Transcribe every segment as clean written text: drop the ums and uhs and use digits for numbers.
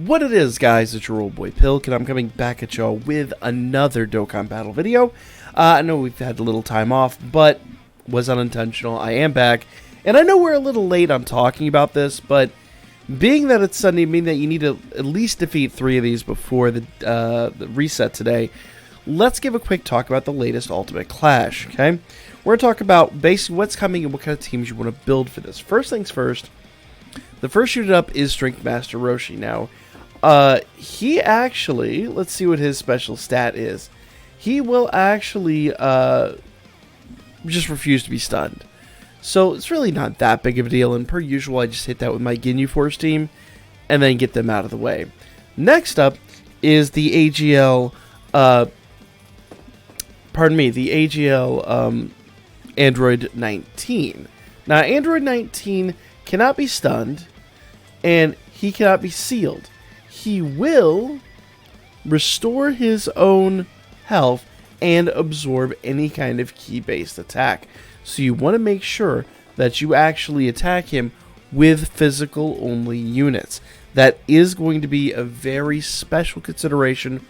What it is, guys, it's your old boy Pilk, and I'm coming back at y'all with another Dokkan battle video. I know we've had a little time off, but was unintentional. I am back, and I know we're a little late on talking about this, but being that it's Sunday, meaning that you need to at least defeat 3 of these before the reset today, let's give a quick talk about the latest Ultimate Clash, okay? We're going to talk about basically what's coming and what kind of teams you want to build for this. First things first, the first shoot up is Strength Master Roshi. Now, he actually, let's see what his special stat is. He will actually just refuse to be stunned. So it's really not that big of a deal, and per usual, I just hit that with my Ginyu Force team and then get them out of the way. Next up is the AGL, the AGL Android 19. Now, Android 19 cannot be stunned, and he cannot be sealed. He will restore his own health and absorb any kind of key-based attack. So you want to make sure that you actually attack him with physical-only units. That is going to be a very special consideration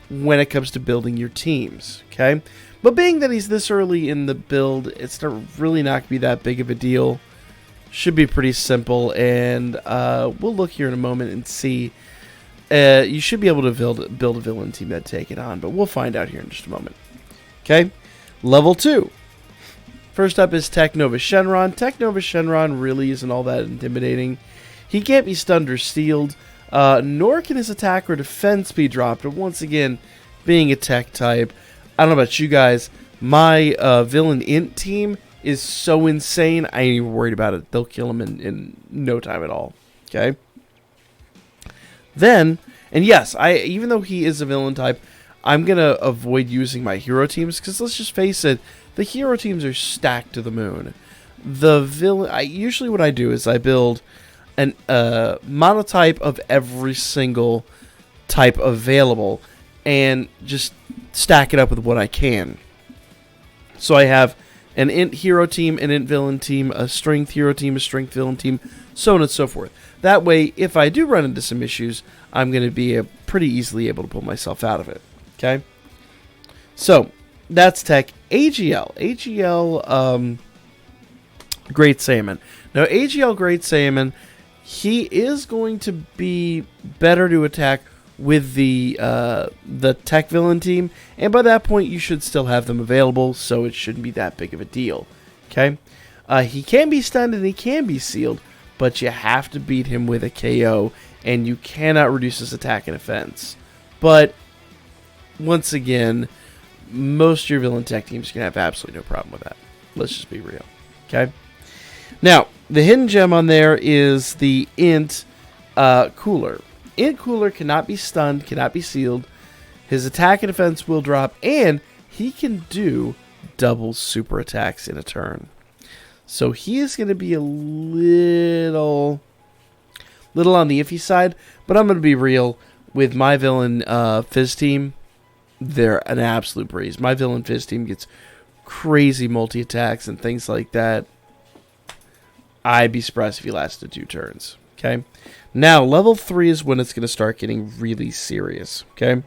when it comes to building your teams, okay? But being that he's this early in the build, it's really not going to be that big of a deal. Should be pretty simple, and we'll look here in a moment and see. You should be able to build a villain team that take it on, but we'll find out here in just a moment. Okay, level 2. First up is Technova Shenron. Technova Shenron really isn't all that intimidating. He can't be stunned or sealed, nor can his attack or defense be dropped. But once again, being a tech type, I don't know about you guys, my villain int team is so insane, I ain't even worried about it. They'll kill him in no time at all. Okay? Then, and yes, even though he is a villain type, I'm going to avoid using my hero teams, because let's just face it, the hero teams are stacked to the moon. The villain, usually what I do is I build an monotype of every single type available, and just stack it up with what I can. So I have an int hero team, an int villain team, a strength hero team, a strength villain team, so on and so forth. That way, if I do run into some issues, I'm going to be pretty easily able to pull myself out of it. Okay? So, that's tech. AGL. AGL, Great Saiyaman. Now, AGL Great Saiyaman, he is going to be better to attack with the tech villain team, and by that point, you should still have them available, so it shouldn't be that big of a deal. Okay? He can be stunned and he can be sealed, but you have to beat him with a KO, and you cannot reduce his attack and defense. But, once again, most of your villain tech teams can have absolutely no problem with that. Let's just be real. Okay? Now, the hidden gem on there is the int Cooler. Int Cooler cannot be stunned, cannot be sealed. His attack and defense will drop, and he can do double super attacks in a turn. So he is going to be a little on the iffy side, but I'm going to be real. With my villain Fizz team, they're an absolute breeze. My villain Fizz team gets crazy multi-attacks and things like that. I'd be surprised if he lasted 2 turns. Okay? Now, level 3 is when it's going to start getting really serious. Okay?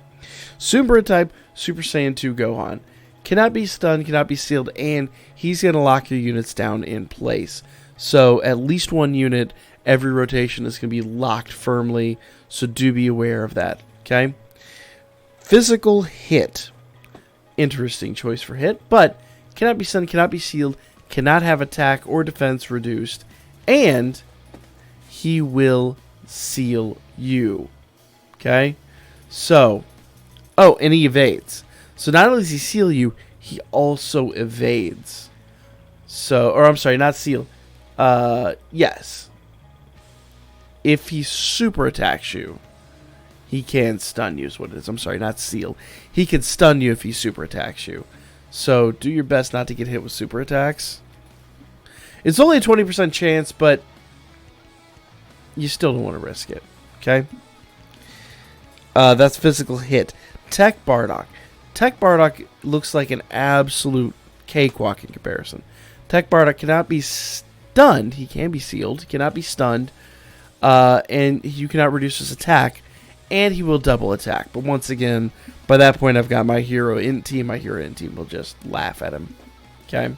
Super type, Super Saiyan 2 Gohan. Cannot be stunned, cannot be sealed, and he's going to lock your units down in place. So, at least 1 unit every rotation is going to be locked firmly, so do be aware of that. Okay? Physical Hit. Interesting choice for hit, but cannot be stunned, cannot be sealed, cannot have attack or defense reduced, and he will seal you. Okay? So, oh, and he evades. So not only does he seal you, he also evades. So, or I'm sorry, not seal. Yes. If he super attacks you, he can stun you is what it is. I'm sorry, not seal. He can stun you if he super attacks you. So do your best not to get hit with super attacks. It's only a 20% chance, but you still don't want to risk it. Okay? That's Physical Hit. Tech Bardock. Tech Bardock looks like an absolute cakewalk in comparison. Tech Bardock cannot be stunned. He can be sealed. He cannot be stunned. And you cannot reduce his attack. and he will double attack. But once again, by that point, I've got my hero int team. My hero int team will just laugh at him. Okay.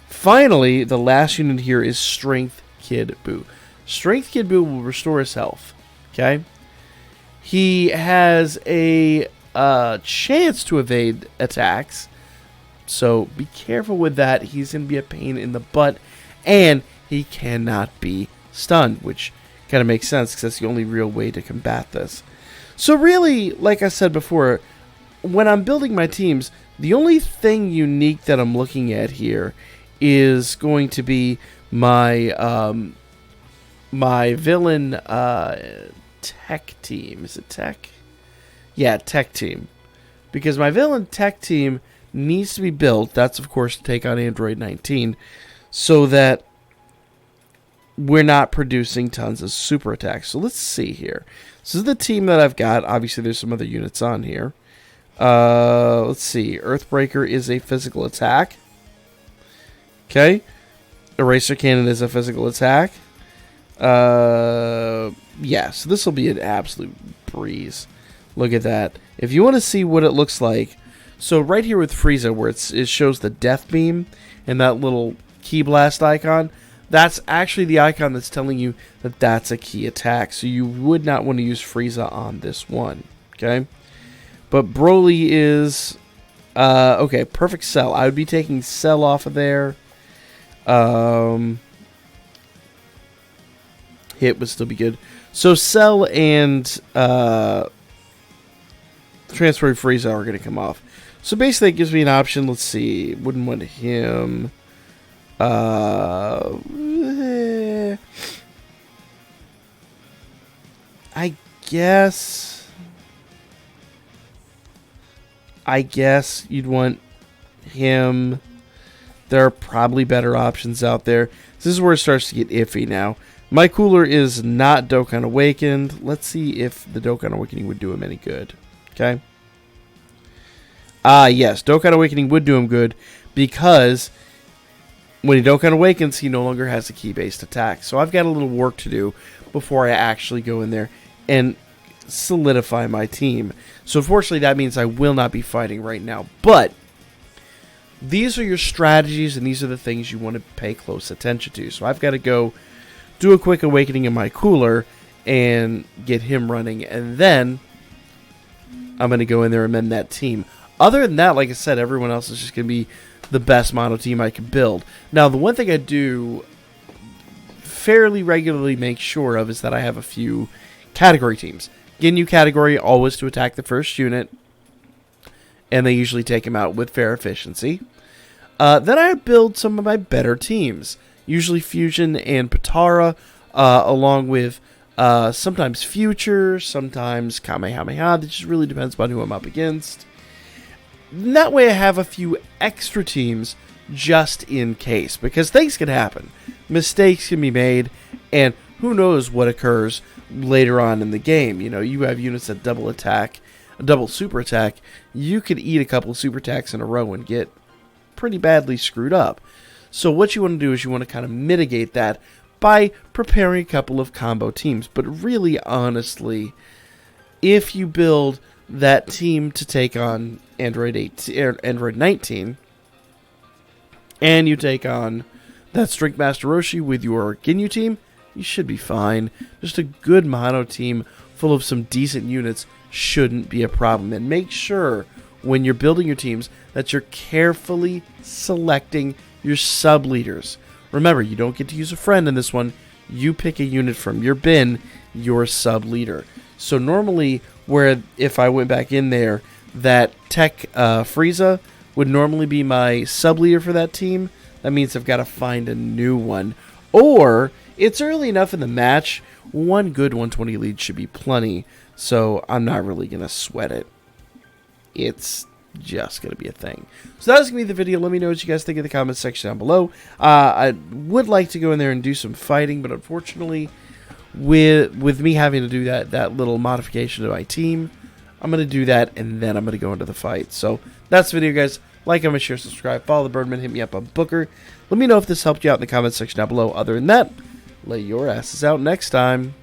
Finally, the last unit here is Strength Kid Boo. Strength Kid Boo will restore his health. Okay. He has a chance to evade attacks, so be careful with that. He's going to be a pain in the butt, and he cannot be stunned, which kind of makes sense because that's the only real way to combat this. So really, like I said before, when I'm building my teams, the only thing unique that I'm looking at here is going to be my my villain tech team. Is it tech? Yeah, tech team. Because my villain tech team needs to be built, that's of course to take on Android 19, so that we're not producing tons of super attacks. So let's see here. This is the team that I've got. Obviously, there's some other units on here. Let's see. Earthbreaker is a physical attack. Okay. Eraser Cannon is a physical attack. Yeah, so this will be an absolute breeze. Look at that. If you want to see what it looks like, so right here with Frieza, where it shows the Death Beam and that little Key Blast icon, that's actually the icon that's telling you that that's a key attack. So you would not want to use Frieza on this one. Okay? But Broly is... okay, Perfect Cell. I would be taking Cell off of there. Hit would still be good. So Cell and Transfer Frieza are going to come off. So basically it gives me an option. Let's see. Wouldn't want him... I guess you'd want him. There are probably better options out there. This is where it starts to get iffy now. My cooler is not Dokkan Awakened. Let's see if the Dokkan Awakening would do him any good. Okay. Yes, Dokkan Awakening would do him good because when he Dokkan Awakens, he no longer has a key-based attack. So I've got a little work to do before I actually go in there and solidify my team. So unfortunately, that means I will not be fighting right now. But these are your strategies, and these are the things you want to pay close attention to. So I've got to go do a quick awakening in my cooler and get him running. And then I'm going to go in there and amend that team. Other than that, like I said, everyone else is just going to be the best mono team I can build. Now, the one thing I do fairly regularly make sure of is that I have a few category teams. Ginyu category, always to attack the first unit, and they usually take him out with fair efficiency. Then I build some of my better teams, usually Fusion and Potara, along with sometimes Future, sometimes Kamehameha. It just really depends on who I'm up against. And that way I have a few extra teams just in case, because things can happen. Mistakes can be made, and who knows what occurs later on in the game. You know, you have units that double attack, double super attack. You could eat a couple of super attacks in a row and get pretty badly screwed up. So what you want to do is you want to kind of mitigate that by preparing a couple of combo teams. But really, honestly, if you build that team to take on Android 19, and you take on that Strength Master Roshi with your Ginyu team, you should be fine. Just a good mono team full of some decent units shouldn't be a problem. And make sure when you're building your teams that you're carefully selecting your sub-leaders. Remember, you don't get to use a friend in this one. You pick a unit from your bin, your sub-leader. So normally, where if I went back in there, that Tech Frieza would normally be my sub-leader for that team. That means I've got to find a new one. Or, it's early enough in the match, one good 120 lead should be plenty, so I'm not really going to sweat it. It's just going to be a thing. So that was going to be the video. Let me know what you guys think in the comments section down below. I would like to go in there and do some fighting, but unfortunately, with me having to do that little modification to my team, I'm going to do that, and then I'm going to go into the fight. So that's the video, guys. Like, comment, share, subscribe, follow the Birdman, hit me up on Booker. Let me know if this helped you out in the comments section down below. Other than that, lay your asses out next time.